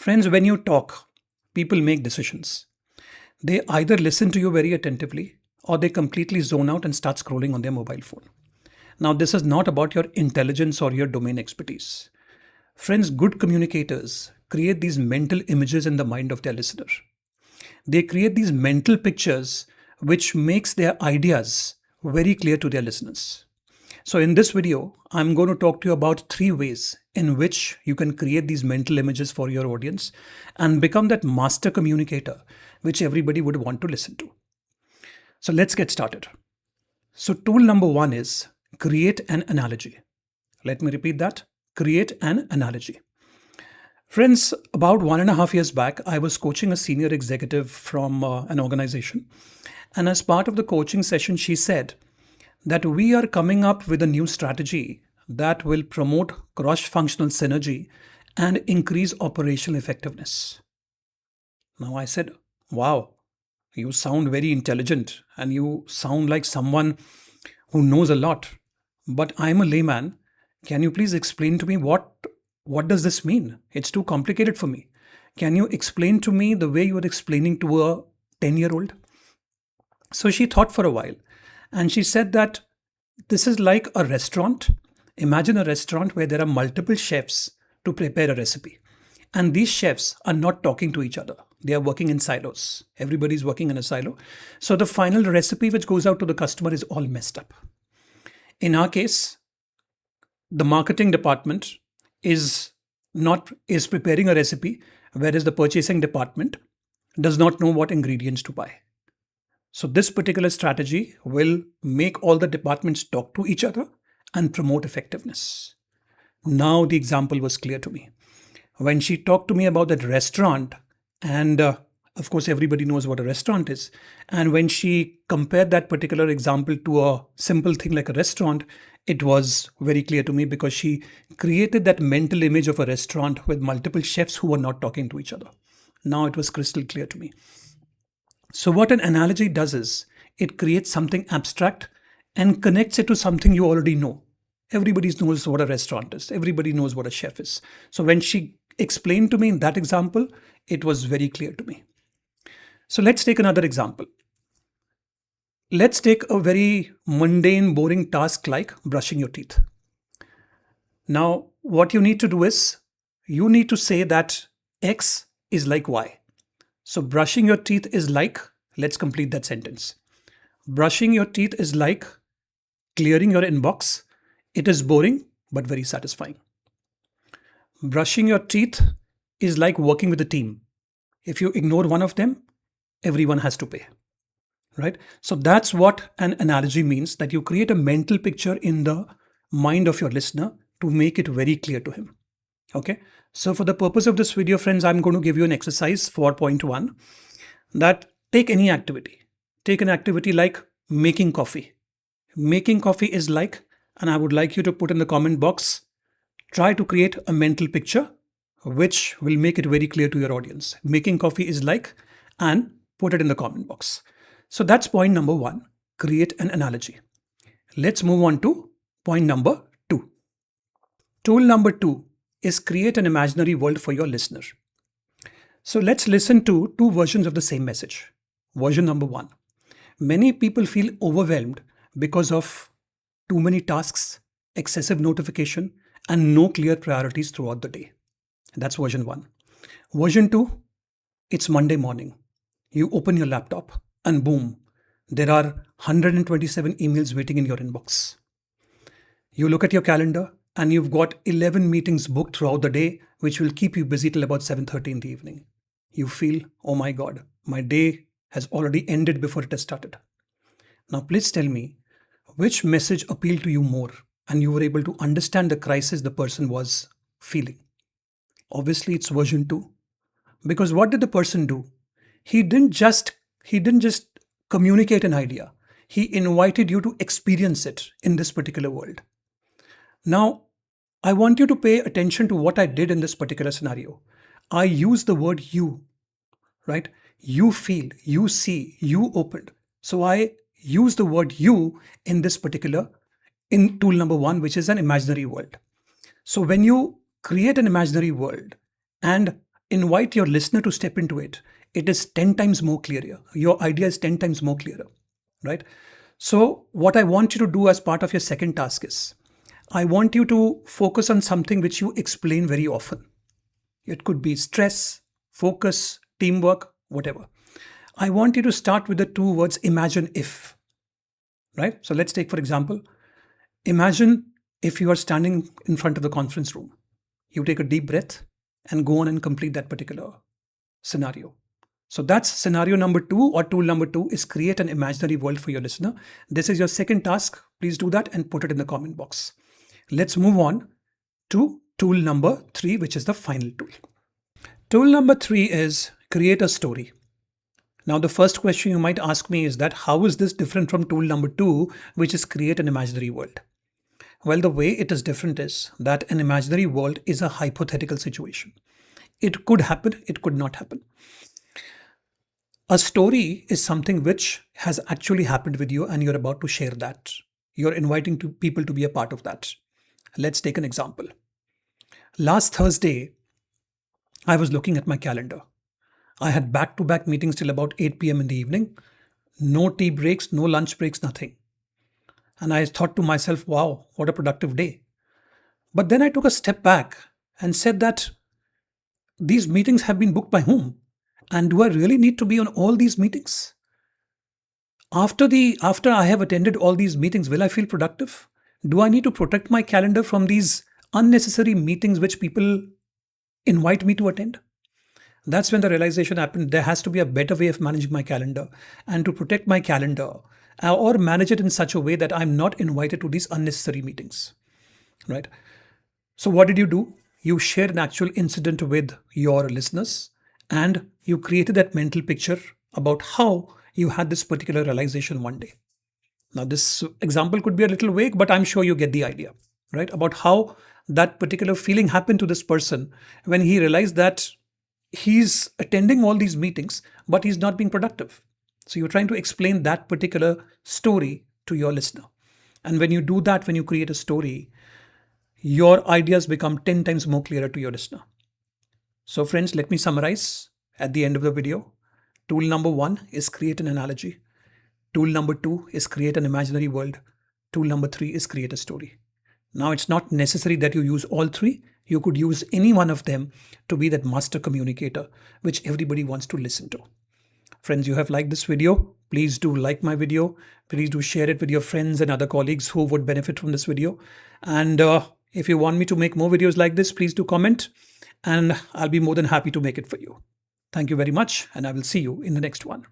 Friends, when you talk, people make decisions. They either listen to you very attentively or they completely zone out and start scrolling on their mobile phone. Now, this is not about your intelligence or your domain expertise. Friends, good communicators create these mental images in the mind of their listener. They create these mental pictures which makes their ideas very clear to their listeners. So in this video, I'm going to talk to you about 3 ways in which you can create these mental images for your audience and become that master communicator which everybody would want to listen to. So let's get started. So tool number 1 is create an analogy. Let me repeat that. Create an analogy. Friends, about 1.5 years back, I was coaching a senior executive from an organization. And as part of the coaching session, she said that we are coming up with a new strategy that will promote cross-functional synergy and increase operational effectiveness. Now I said, wow, you sound very intelligent and you sound like someone who knows a lot. But I'm a layman. Can you please explain to me what does this mean? It's too complicated for me. Can you explain to me the way you are explaining to a 10-year-old? So she thought for a while and she said that this is like a restaurant. Imagine a restaurant where there are multiple chefs to prepare a recipe. And these chefs are not talking to each other. They are working in silos. Everybody's working in a silo. So the final recipe which goes out to the customer is all messed up. In our case, the marketing department is preparing a recipe, whereas the purchasing department does not know what ingredients to buy. So this particular strategy will make all the departments talk to each other and promote effectiveness. Now the example was clear to me. When she talked to me about that restaurant, and of course everybody knows what a restaurant is, and when she compared that particular example to a simple thing like a restaurant, it was very clear to me because she created that mental image of a restaurant with multiple chefs who were not talking to each other. Now it was crystal clear to me. So what an analogy does is it creates something abstract and connects it to something you already know. Everybody knows what a restaurant is. Everybody knows what a chef is. So when she explained to me in that example, it was very clear to me. So let's take another example. Let's take a very mundane, boring task like brushing your teeth. Now, what you need to do is you need to say that X is like Y. So brushing your teeth is like, let's complete that sentence. Brushing your teeth is like clearing your inbox. It is boring, but very satisfying. Brushing your teeth is like working with a team. If you ignore one of them, everyone has to pay, right? So that's what an analogy means, that you create a mental picture in the mind of your listener to make it very clear to him. Okay. So for the purpose of this video, friends, I'm going to give you an exercise for point 1 that take any activity. Take an activity like making coffee. Making coffee is like, and I would like you to put in the comment box, try to create a mental picture which will make it very clear to your audience. Making coffee is like, and put it in the comment box. So that's point number 1, create an analogy. Let's move on to point number 2. Tool number 2 is create an imaginary world for your listener. So let's listen to 2 versions of the same message. Version number 1. Many people feel overwhelmed because of too many tasks, excessive notification, and no clear priorities throughout the day. That's version 1. Version 2, it's Monday morning. You open your laptop and boom, there are 127 emails waiting in your inbox. You look at your calendar and you've got 11 meetings booked throughout the day, which will keep you busy till about 7:30 in the evening. You feel, oh my God, my day has already ended before it has started. Now, please tell me, which message appealed to you more and you were able to understand the crisis the person was feeling? Obviously, it's version 2. Because what did the person do? He didn't just communicate an idea. He invited you to experience it in this particular world. Now, I want you to pay attention to what I did in this particular scenario. I used the word you, right? You feel, you see, you opened. So I use the word you in this particular, in tool number 1, which is an imaginary world. So when you create an imaginary world and invite your listener to step into it, it is 10 times more clear. Your idea is 10 times more clearer, right? So, what I want you to do as part of your second task is I want you to focus on something which you explain very often. It could be stress, focus, teamwork, whatever. I want you to start with the two words imagine if, right? So, let's take, for example, imagine if you are standing in front of the conference room. You take a deep breath and go on and complete that particular scenario. So that's scenario number 2, or tool number 2 is create an imaginary world for your listener. This is your second task. Please do that and put it in the comment box. Let's move on to tool number 3, which is the final tool. Tool number 3 is create a story. Now, the first question you might ask me is that how is this different from tool number 2, which is create an imaginary world? Well, the way it is different is that an imaginary world is a hypothetical situation. It could happen, it could not happen. A story is something which has actually happened with you and you're about to share that. You're inviting people to be a part of that. Let's take an example. Last Thursday, I was looking at my calendar. I had back-to-back meetings till about 8 p.m. in the evening. No tea breaks, no lunch breaks, nothing. And I thought to myself, wow, what a productive day. But then I took a step back and said that these meetings have been booked by whom? And do I really need to be on all these meetings? After I have attended all these meetings, will I feel productive? Do I need to protect my calendar from these unnecessary meetings which people invite me to attend? That's when the realization happened. There has to be a better way of managing my calendar, and to protect my calendar or manage it in such a way that I'm not invited to these unnecessary meetings, right? So what did you do? You shared an actual incident with your listeners and you created that mental picture about how you had this particular realization one day. Now, this example could be a little vague, but I'm sure you get the idea, right? About how that particular feeling happened to this person when he realized that he's attending all these meetings, but he's not being productive. So you're trying to explain that particular story to your listener. And when you do that, when you create a story, your ideas become 10 times more clearer to your listener. So friends, let me summarize at the end of the video. Tool number 1 is create an analogy. Tool number 2 is create an imaginary world. Tool number 3 is create a story. Now, it's not necessary that you use all 3. You could use any one of them to be that master communicator, which everybody wants to listen to. Friends, you have liked this video. Please do like my video. Please do share it with your friends and other colleagues who would benefit from this video. And if you want me to make more videos like this, please do comment and I'll be more than happy to make it for you. Thank you very much, and I will see you in the next one.